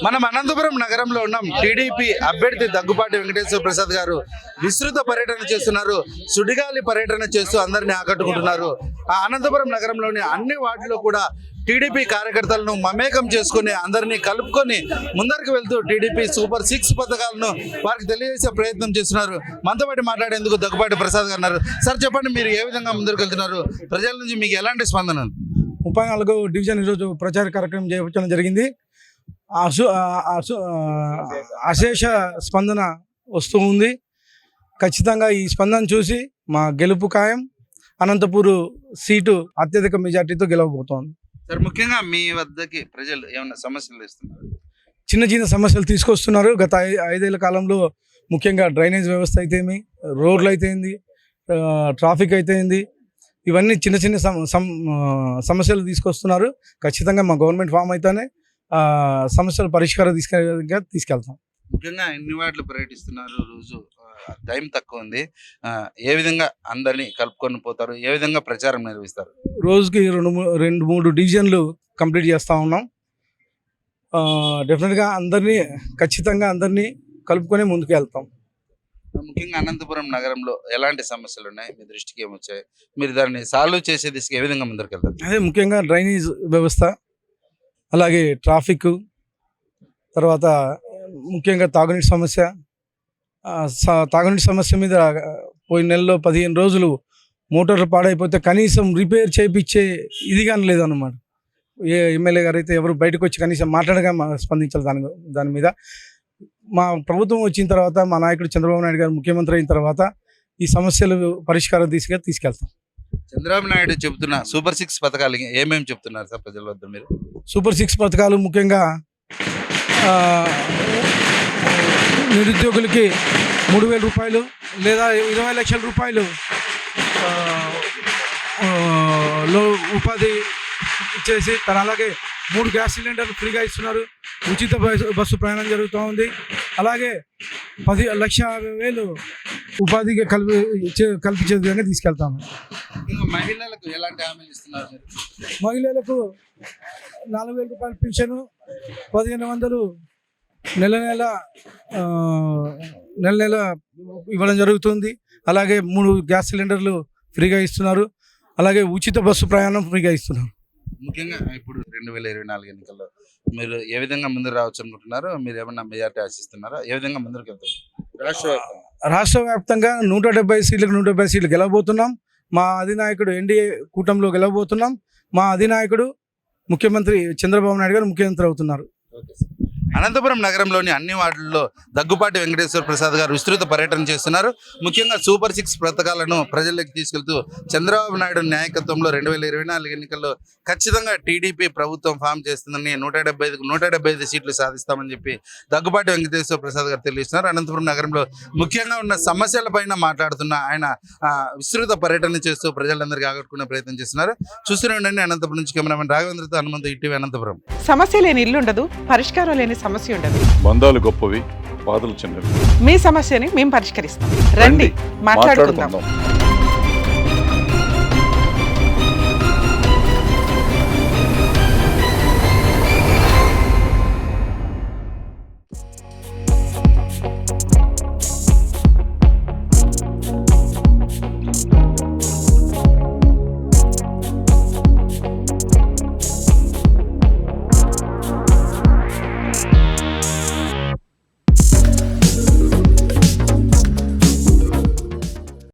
మనం అనంతపురం నగరంలో ఉన్నాం. టీడీపీ అభ్యర్థి దగ్గుపాటి వెంకటేశ్వర ప్రసాద్ గారు విస్తృత పర్యటన చేస్తున్నారు. సుడిగాలి పర్యటన చేస్తూ అందరినీ ఆకట్టుకుంటున్నారు. ఆ అనంతపురం నగరంలోని అన్ని వార్డుల్లో కూడా టీడీపీ కార్యకర్తలను మమేకం చేసుకుని అందరినీ కలుపుకొని ముందరికి వెళ్తూ టీడీపీ సూపర్ 6 పథకాలను వారికి తెలియజేసే ప్రయత్నం చేస్తున్నారు. మనతో పాటు మాట్లాడేందుకు దగ్గుపాటి ప్రసాద్ గారు ఉన్నారు. సార్ చెప్పండి, మీరు ఏ విధంగా ముందరికి వెళ్తున్నారు? ప్రజల నుంచి మీకు ఎలాంటి స్పందన? 34వ డివిజన్ ఈరోజు ప్రచార కార్యక్రమం చేపట్టడం జరిగింది. అశేష స్పందన వస్తూ ఉంది. ఖచ్చితంగా ఈ స్పందన చూసి మా గెలుపు ఖాయం. అనంతపూర్ సీటు అత్యధిక మెజార్టీతో గెలవబోతోంది. సార్, ముఖ్యంగా మీ వద్దకి ప్రజలు ఏమైనా సమస్యలు ఇస్తున్నారు? చిన్న చిన్న సమస్యలు తీసుకొస్తున్నారు. గత 5 ఏళ్ల కాలంలో ముఖ్యంగా డ్రైనేజ్ వ్యవస్థ అయితేమి, రోడ్లు అయితేంది, ట్రాఫిక్ అయితేంది, ఇవన్నీ చిన్న చిన్న సమస్యలు తీసుకొస్తున్నారు. ఖచ్చితంగా మా గవర్నమెంట్ ఫామ్ అయితేనే సమస్యల పరిష్కారం తీసుకెళ్తాం. ముఖ్యంగా ఎన్ని వార్డులు పర్యటిస్తున్నారు? రోజు టైం తక్కువ ఉంది. ఏ విధంగా అందరినీ కలుపుకొని పోతారు? ఏ విధంగా ప్రచారం నిర్వహిస్తారు? రోజుకి 2-3 డివిజన్లు కంప్లీట్ చేస్తూ ఉన్నాం. డెఫినెట్గా ఖచ్చితంగా అందరినీ కలుపుకొని ముందుకు వెళ్తాం. ముఖ్యంగా అనంతపురం నగరంలో ఎలాంటి సమస్యలు ఉన్నాయి? మీ దృష్టికి ఏమొచ్చాయి? మీరు దాన్ని సాల్వ్ చేసే దిశగా ఏ విధంగా ముందరికి వెళ్తారు? అదే ముఖ్యంగా డ్రైనేజ్ వ్యవస్థ, అలాగే ట్రాఫిక్, తర్వాత ముఖ్యంగా తాగునీటి సమస్య. తాగునీటి సమస్య మీద పోయిన నెలలో 15 రోజులు మోటార్లు పాడైపోతే కనీసం రిపేర్ చేయించే ఇది కానీ లేదన్నమాట. ఏ ఎమ్మెల్యే గారు అయితే ఎవరు బయటకు వచ్చి కనీసం మాట్లాడగా స్పందించాలి దాని మీద. మా ప్రభుత్వం వచ్చిన తర్వాత, మా నాయకుడు చంద్రబాబు నాయుడు గారు ముఖ్యమంత్రి అయిన తర్వాత ఈ సమస్యలు పరిష్కారం తీసుకెళ్తాం. చంద్రబాబు నాయుడు చెబుతున్న సూపర్ 6 పథకాలు ఏమేమి చెప్తున్నారు సార్ ప్రజల వద్ద? మీరు సూపర్ 6 పథకాలు ముఖ్యంగా నిరుద్యోగులకి 3,000 రూపాయలు లేదా 20 లక్షల రూపాయలు లో ఉపాధి ఇచ్చేసి, అలాగే 3 గ్యాస్ సిలిండర్లు ఫ్రీగా ఇస్తున్నారు. ఉచిత బస్సు ప్రయాణం జరుగుతూ ఉంది. అలాగే 10,50,000 ఉపాధికి కల్పించే విధంగా తీసుకెళ్తాము. మహిళలకు ఎలాంటి హామీలు ఇస్తున్నారు? మహిళలకు 4,000 రూపాయల పెన్షన్, 1,500 నెల నెల ఇవ్వడం జరుగుతుంది. అలాగే 3 గ్యాస్ సిలిండర్లు ఫ్రీగా ఇస్తున్నారు. అలాగే ఉచిత బస్సు ప్రయాణం ఫ్రీగా ఇస్తున్నారు. ముఖ్యంగా ఇప్పుడు 2024 ఎన్నికల్లో మీరు ఏ విధంగా ముందుకు రావచ్చు అనుకుంటున్నారు? మీరు ఏమన్నా మెజార్టీ ఆశిస్తున్నారా? ఏ విధంగా ముందుకు వెళ్తారు? రాష్ట్ర వ్యాప్తంగా 170 సీట్లకు 170 సీట్లు గెలవబోతున్నాం. మా అధినాయకుడు ఎన్డీఏ కూటమిలో గెలవబోతున్నాం. మా అధినాయకుడు ముఖ్యమంత్రి చంద్రబాబు నాయుడు గారు ముఖ్యమంత్రి అవుతున్నారు. అనంతపురం నగరంలోని అన్ని వార్డుల్లో దగ్గుపాటి వెంకటేశ్వర ప్రసాద్ గారు విస్తృత పర్యటన చేస్తున్నారు. ముఖ్యంగా సూపర్ 6 పథకాలను ప్రజల్లోకి తీసుకెళ్తూ చంద్రబాబు నాయుడు నాయకత్వంలో 2024 ఎన్నికల్లో ఖచ్చితంగా టీడీపీ ప్రభుత్వం ఫామ్ చేస్తుందని 175 సీట్లు సాధిస్తామని చెప్పి దగ్గుపాటి వెంకటేశ్వర ప్రసాద్ గారు తెలియజేస్తున్నారు. అనంతపురం నగరంలో ముఖ్యంగా ఉన్న సమస్యలపైన మాట్లాడుతున్న ఆయన విస్తృత పర్యటన చేస్తూ ప్రజలందరికీ ఆకట్టుకునే ప్రయత్నం చేస్తున్నారు. చూస్తూనే ఉండండి. అనంతపురం నుంచి కెమెరామెన్ రాఘవేంద్రతో హనుమంతు, ఈటీవీ అనంతపురం. సమస్య లేని ఇల్లు ఉండదు, పరిష్కారం లేని సమస్య ఉండదు. బంధాలు గొప్పవి, బాధలు చిన్నవి. మీ సమస్యని మేము పరిష్కరిస్తాం. రండి, మాట్లాడుకుందాం.